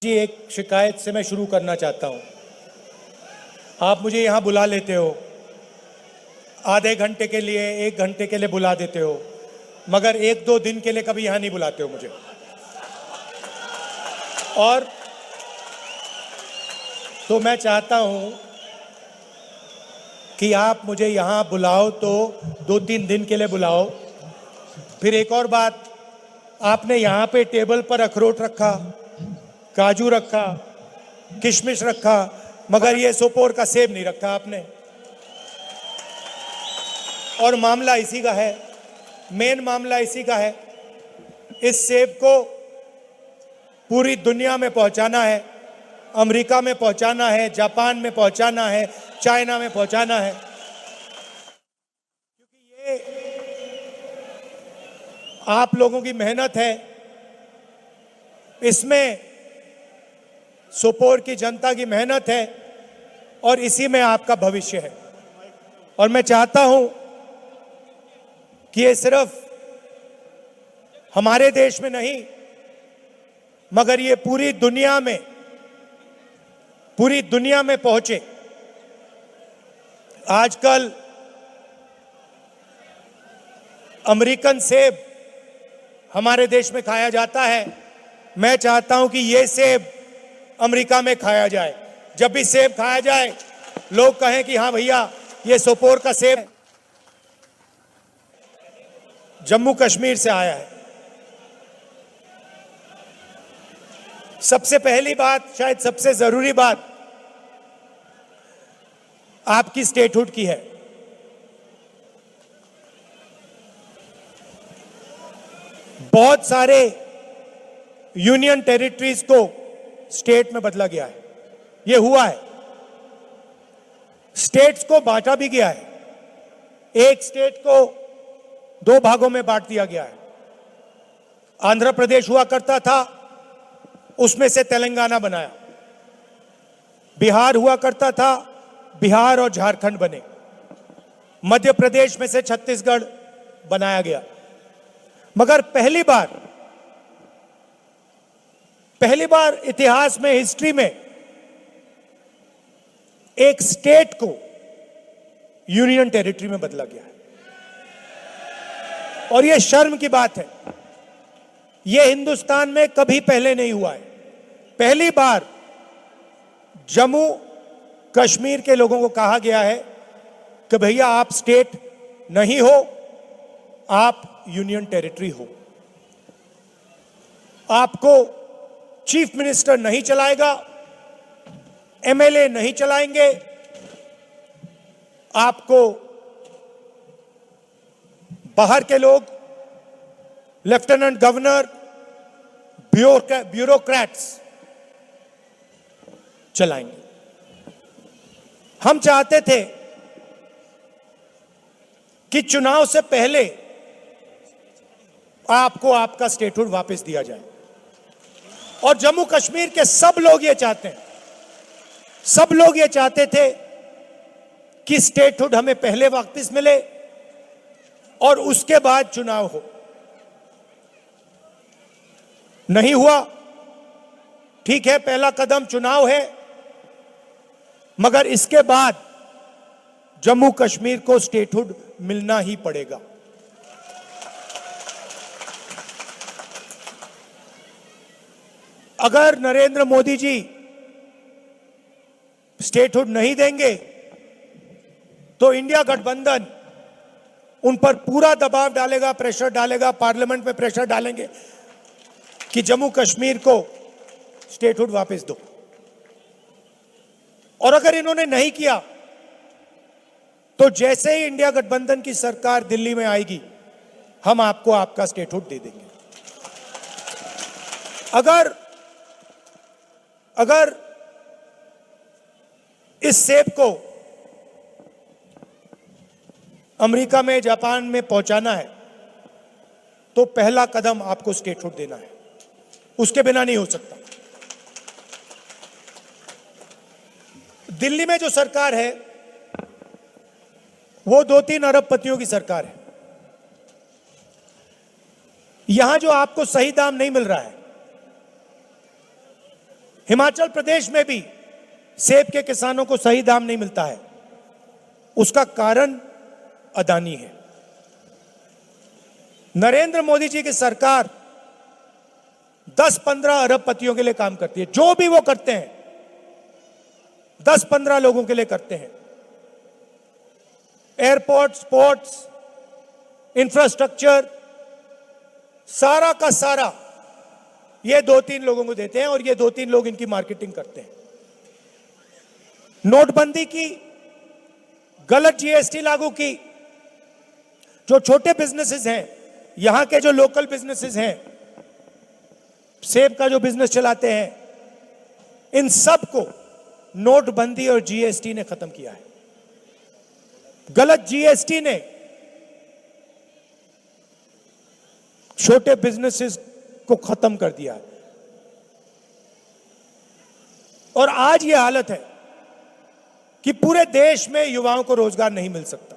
जी, एक शिकायत से मैं शुरू करना चाहता हूं। आप मुझे यहां बुला लेते हो, आधे घंटे के लिए, एक घंटे के लिए बुला देते हो, मगर एक दो दिन के लिए कभी यहां नहीं बुलाते हो मुझे। और तो मैं चाहता हूं कि आप मुझे यहां बुलाओ तो 2-3 दिन के लिए बुलाओ। फिर एक और बात, आपने यहां पे टेबल पर अखरोट रखा, काजू रखा, किशमिश रखा, मगर ये सोपोर का सेब नहीं रखा आपने। और मामला इसी का है, मेन मामला इसी का है। इस सेब को पूरी दुनिया में पहुंचाना है, अमेरिका में पहुंचाना है, जापान में पहुंचाना है, चाइना में पहुंचाना है, क्योंकि ये आप लोगों की मेहनत है, इसमें सोपोर की जनता की मेहनत है और इसी में आपका भविष्य है। और मैं चाहता हूं कि ये सिर्फ हमारे देश में नहीं, मगर ये पूरी दुनिया में पहुंचे। आजकल अमेरिकन सेब हमारे देश में खाया जाता है। मैं चाहता हूं कि ये सेब अमेरिका में खाया जाए। जब भी सेब खाया जाए, लोग कहें कि हाँ भैया, ये सोपोर का सेब जम्मू कश्मीर से आया है। सबसे पहली बात, शायद सबसे जरूरी बात, आपकी स्टेटहुड की है। बहुत सारे यूनियन टेरिटरीज को स्टेट में बदला गया है, यह हुआ है। स्टेट्स को बांटा भी गया है, एक स्टेट को 2 भागों में बांट दिया गया है। आंध्र प्रदेश हुआ करता था, उसमें से तेलंगाना बनाया। बिहार हुआ करता था, बिहार और झारखंड बने। मध्य प्रदेश में से छत्तीसगढ़ बनाया गया। मगर पहली बार इतिहास में, हिस्ट्री में, एक स्टेट को यूनियन टेरिटरी में बदला गया है। और यह शर्म की बात है, यह हिंदुस्तान में कभी पहले नहीं हुआ है। पहली बार जम्मू कश्मीर के लोगों को कहा गया है कि भैया आप स्टेट नहीं हो, आप यूनियन टेरिटरी हो। आपको चीफ मिनिस्टर नहीं चलाएगा, एमएलए नहीं चलाएंगे, आपको बाहर के लोग, लेफ्टिनेंट गवर्नर, ब्यूरोक्रेट्स चलाएंगे। हम चाहते थे कि चुनाव से पहले आपको आपका स्टेटहुड वापस दिया जाए। और जम्मू कश्मीर के सब लोग ये चाहते हैं, सब लोग ये चाहते थे कि स्टेटहुड हमें पहले वापस मिले और उसके बाद चुनाव हो। नहीं हुआ, ठीक है, पहला कदम चुनाव है, मगर इसके बाद जम्मू कश्मीर को स्टेटहुड मिलना ही पड़ेगा। अगर नरेंद्र मोदी जी स्टेटहुड नहीं देंगे तो इंडिया गठबंधन उन पर पूरा दबाव डालेगा, प्रेशर डालेगा, पार्लियामेंट में प्रेशर डालेंगे कि जम्मू कश्मीर को स्टेटहुड वापस दो। और अगर इन्होंने नहीं किया तो जैसे ही इंडिया गठबंधन की सरकार दिल्ली में आएगी, हम आपको आपका स्टेटहुड दे देंगे। अगर इस सेब को अमेरिका में, जापान में पहुंचाना है तो पहला कदम आपको स्टेटहुड देना है, उसके बिना नहीं हो सकता। दिल्ली में जो सरकार है वो 2-3 अरबपतियों की सरकार है। यहां जो आपको सही दाम नहीं मिल रहा है, हिमाचल प्रदेश में भी सेब के किसानों को सही दाम नहीं मिलता है। उसका कारण अदानी है। नरेंद्र मोदी जी की सरकार 10-15 अरबपतियों के लिए काम करती है। जो भी वो करते हैं 10-15 लोगों के लिए करते हैं। एयरपोर्ट्स, पोर्ट्स, इंफ्रास्ट्रक्चर, सारा का सारा ये 2-3 लोगों को देते हैं और ये 2-3 लोग इनकी मार्केटिंग करते हैं। नोटबंदी की, गलत जीएसटी लागू की, जो छोटे बिजनेसेस हैं, यहां के जो लोकल बिजनेसेस हैं, सेब का जो बिजनेस चलाते हैं, इन सब को नोटबंदी और जीएसटी ने खत्म किया है। गलत जीएसटी ने छोटे बिजनेसेस को खत्म कर दिया है और आज ये हालत है कि पूरे देश में युवाओं को रोजगार नहीं मिल सकता।